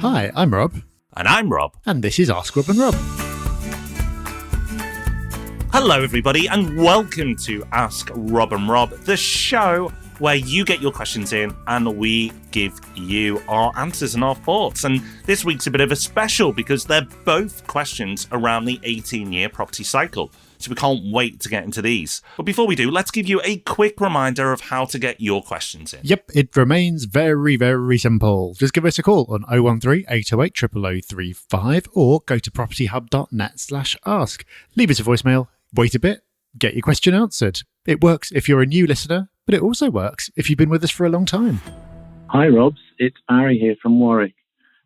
Hi, I'm Rob. And I'm Rob. And this is Ask Rob and Rob. Hello, everybody, and welcome to Ask Rob and Rob, the show where you get your questions in and we give you our answers and our thoughts. And this week's a bit of a special because they're both questions around the 18-year property cycle. So we can't wait to get into these. But before we do, let's give you a quick reminder of how to get your questions in. Yep, it remains very, very simple. Just give us a call on 013 808 00035 or go to propertyhub.net/ask. Leave us a voicemail, wait a bit, get your question answered. It works if you're a new listener, but it also works if you've been with us for a long time. Hi, Robs. It's Barry here from Warwick.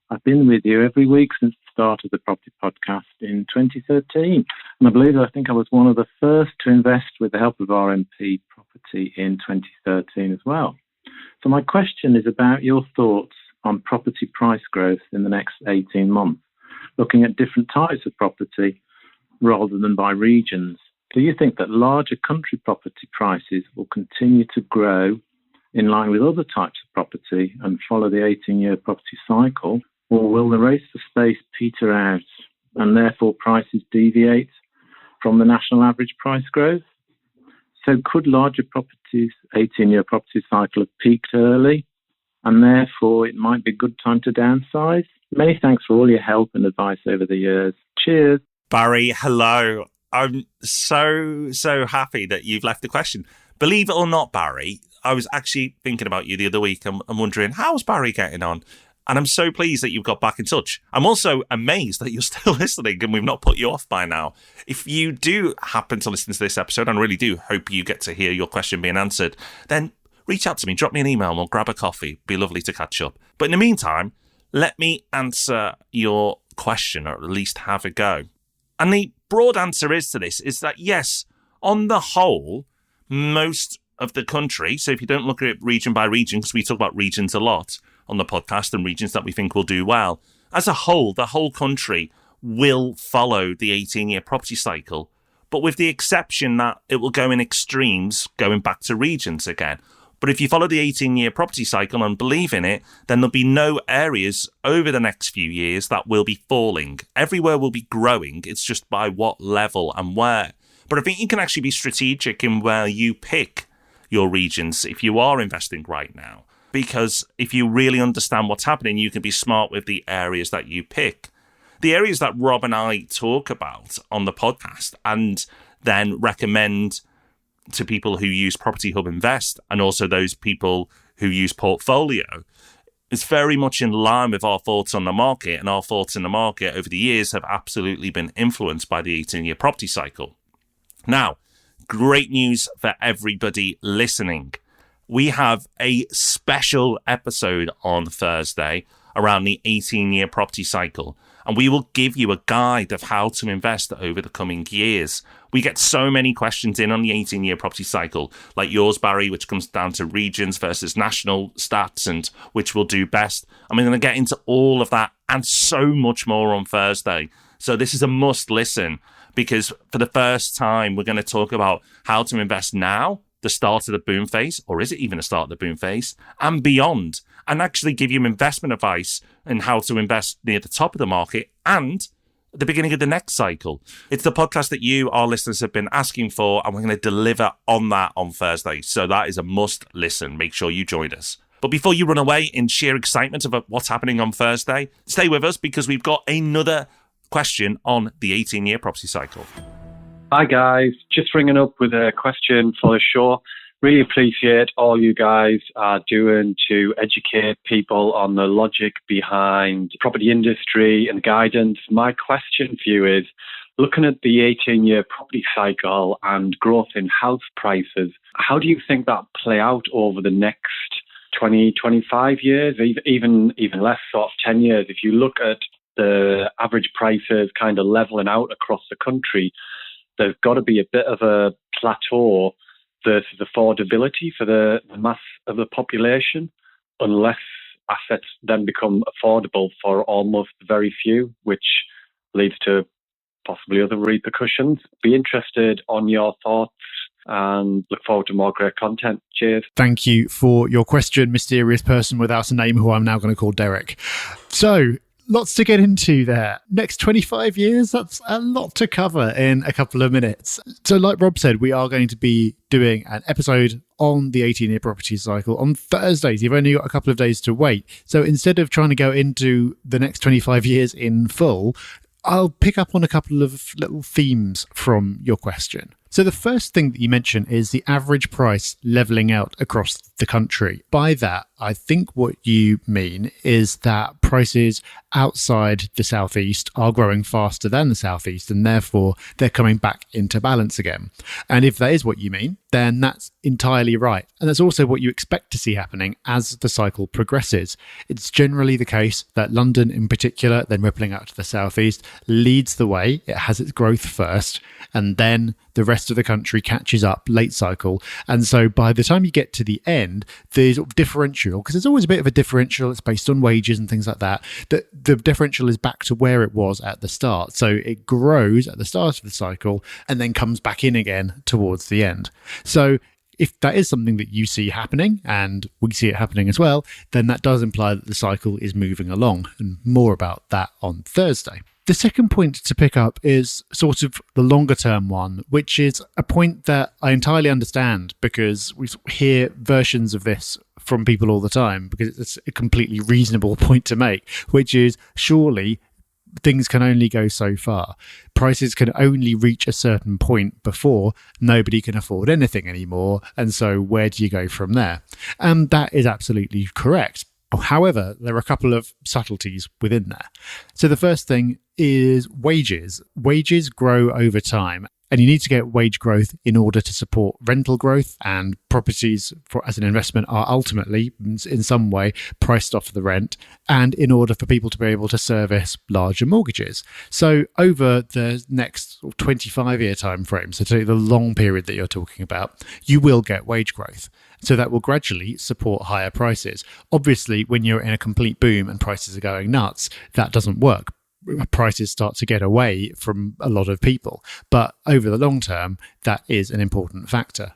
I've been with you every week since the start of the Property Podcast in 2013. And I think I was one of the first to invest with the help of RMP Property in 2013 as well. So my question is about your thoughts on property price growth in the next 18 months, looking at different types of property rather than by regions. Do you think that larger country property prices will continue to grow in line with other types of property and follow the 18-year property cycle? Or will the race for space peter out and therefore prices deviate from the national average price growth? So could larger properties' 18-year property cycle have peaked early and therefore it might be a good time to downsize? Many thanks for all your help and advice over the years. Cheers. Barry, hello. I'm so happy that you've left the question. Believe it or not, Barry, I was actually thinking about you the other week. I'm wondering, how's Barry getting on? And I'm so pleased that you've got back in touch. I'm also amazed that you're still listening and we've not put you off by now. If you do happen to listen to this episode, and I really do hope you get to hear your question being answered, then reach out to me, drop me an email, and we'll grab a coffee. Be lovely to catch up. But in the meantime, let me answer your question, or at least have a go. And the broad answer is to this is that, yes, on the whole, most of the country, so if you don't look at it region by region, because we talk about regions a lot on the podcast and regions that we think will do well, as a whole, the whole country will follow the 18-year property cycle, but with the exception that it will go in extremes, going back to regions again. But if you follow the 18-year property cycle and believe in it, then there'll be no areas over the next few years that will be falling. Everywhere will be growing. It's just by what level and where. But I think you can actually be strategic in where you pick your regions if you are investing right now. Because if you really understand what's happening, you can be smart with the areas that you pick. The areas that Rob and I talk about on the podcast and then recommend to people who use Property Hub Invest and also those people who use Portfolio, is very much in line with our thoughts on the market, and our thoughts in the market over the years have absolutely been influenced by the 18-year property cycle. Now, great news for everybody listening. We have a special episode on Thursday around the 18-year property cycle, and we will give you a guide of how to invest over the coming years. We get so many questions in on the 18-year property cycle, like yours, Barry, which comes down to regions versus national stats and which will do best. And we're going to get into all of that and so much more on Thursday. So this is a must listen, because for the first time, we're going to talk about how to invest now, the start of the boom phase, or is it even the start of the boom phase, and beyond, and actually give you investment advice and how to invest near the top of the market and at the beginning of the next cycle. It's the podcast that you, our listeners, have been asking for, and we're going to deliver on that on Thursday. So that is a must listen. Make sure you join us. But before you run away in sheer excitement about what's happening on Thursday, stay with us because we've got another question on the 18-year property cycle. Hi guys, just ringing up with a question for the show. Really appreciate all you guys are doing to educate people on the logic behind the property industry and guidance. My question for you is, looking at the 18-year property cycle and growth in house prices, how do you think that play out over the next 20, 25 years, even less, sort of 10 years? If you look at the average prices kind of leveling out across the country, there's got to be a bit of a plateau versus affordability for the mass of the population, unless assets then become affordable for almost very few, which leads to possibly other repercussions. Be interested on your thoughts and look forward to more great content. Cheers. Thank you for your question, mysterious person without a name who I'm now going to call Derek. So, lots to get into there. Next 25 years, that's a lot to cover in a couple of minutes. So, like Rob said, we are going to be doing an episode on the 18-year property cycle on Thursdays. You've only got a couple of days to wait. So, instead of trying to go into the next 25 years in full, I'll pick up on a couple of little themes from your question. So the first thing that you mentioned is the average price leveling out across the country. By that, I think what you mean is that prices outside the southeast are growing faster than the southeast, and therefore they're coming back into balance again. And if that is what you mean, then that's entirely right. And that's also what you expect to see happening as the cycle progresses. It's generally the case that London in particular, then rippling out to the southeast, leads the way. It has its growth first, and then the rest of the country catches up late cycle. And so by the time you get to the end, the sort of differential, because there's always a bit of a differential, it's based on wages and things like that, the differential is back to where it was at the start. So it grows at the start of the cycle and then comes back in again towards the end. So if that is something that you see happening, and we see it happening as well, then that does imply that the cycle is moving along, and more about that on Thursday. The second point to pick up is sort of the longer term one, which is a point that I entirely understand because we hear versions of this from people all the time because it's a completely reasonable point to make, which is surely things can only go so far. Prices can only reach a certain point before nobody can afford anything anymore. And so where do you go from there? And that is absolutely correct. However, there are a couple of subtleties within there. So the first thing is wages. Wages grow over time, and you need to get wage growth in order to support rental growth, and properties as an investment are ultimately in some way priced off the rent, and in order for people to be able to service larger mortgages. So over the next 25-year time frame, so the long period that you're talking about, you will get wage growth. So that will gradually support higher prices. Obviously, when you're in a complete boom and prices are going nuts, that doesn't work. Prices start to get away from a lot of people. But over the long term, that is an important factor.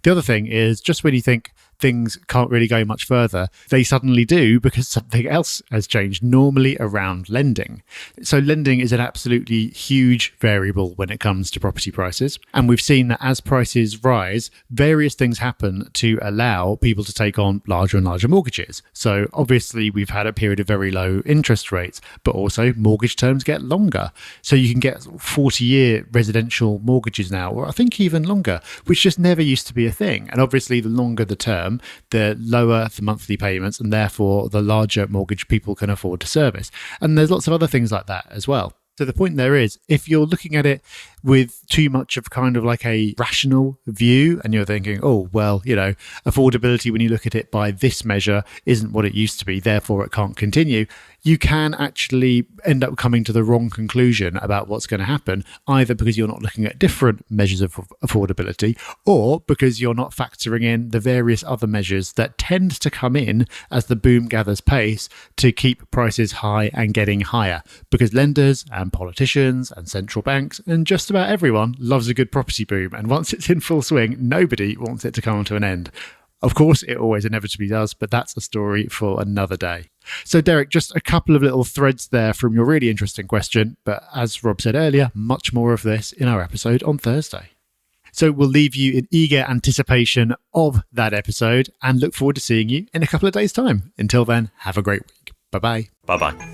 The other thing is just when you think things can't really go much further, they suddenly do because something else has changed, normally around lending. So lending is an absolutely huge variable when it comes to property prices. And we've seen that as prices rise, various things happen to allow people to take on larger and larger mortgages. So obviously we've had a period of very low interest rates, but also mortgage terms get longer. So you can get 40-year residential mortgages now, or I think even longer, which just never used to be a thing. And obviously the longer the term, the lower the monthly payments, and therefore the larger mortgage people can afford to service. And there's lots of other things like that as well. So the point there is, if you're looking at it with too much of kind of like a rational view and you're thinking, oh, well, affordability when you look at it by this measure isn't what it used to be, therefore it can't continue, you can actually end up coming to the wrong conclusion about what's going to happen, either because you're not looking at different measures of affordability or because you're not factoring in the various other measures that tend to come in as the boom gathers pace to keep prices high and getting higher, because lenders and politicians and central banks and just about everyone loves a good property boom, and once it's in full swing, nobody wants it to come to an end. Of course, it always inevitably does, but that's a story for another day. So, Derek, just a couple of little threads there from your really interesting question, but as Rob said earlier, much more of this in our episode on Thursday. So we'll leave you in eager anticipation of that episode and look forward to seeing you in a couple of days' time. Until then, have a great week. Bye-bye. Bye-bye.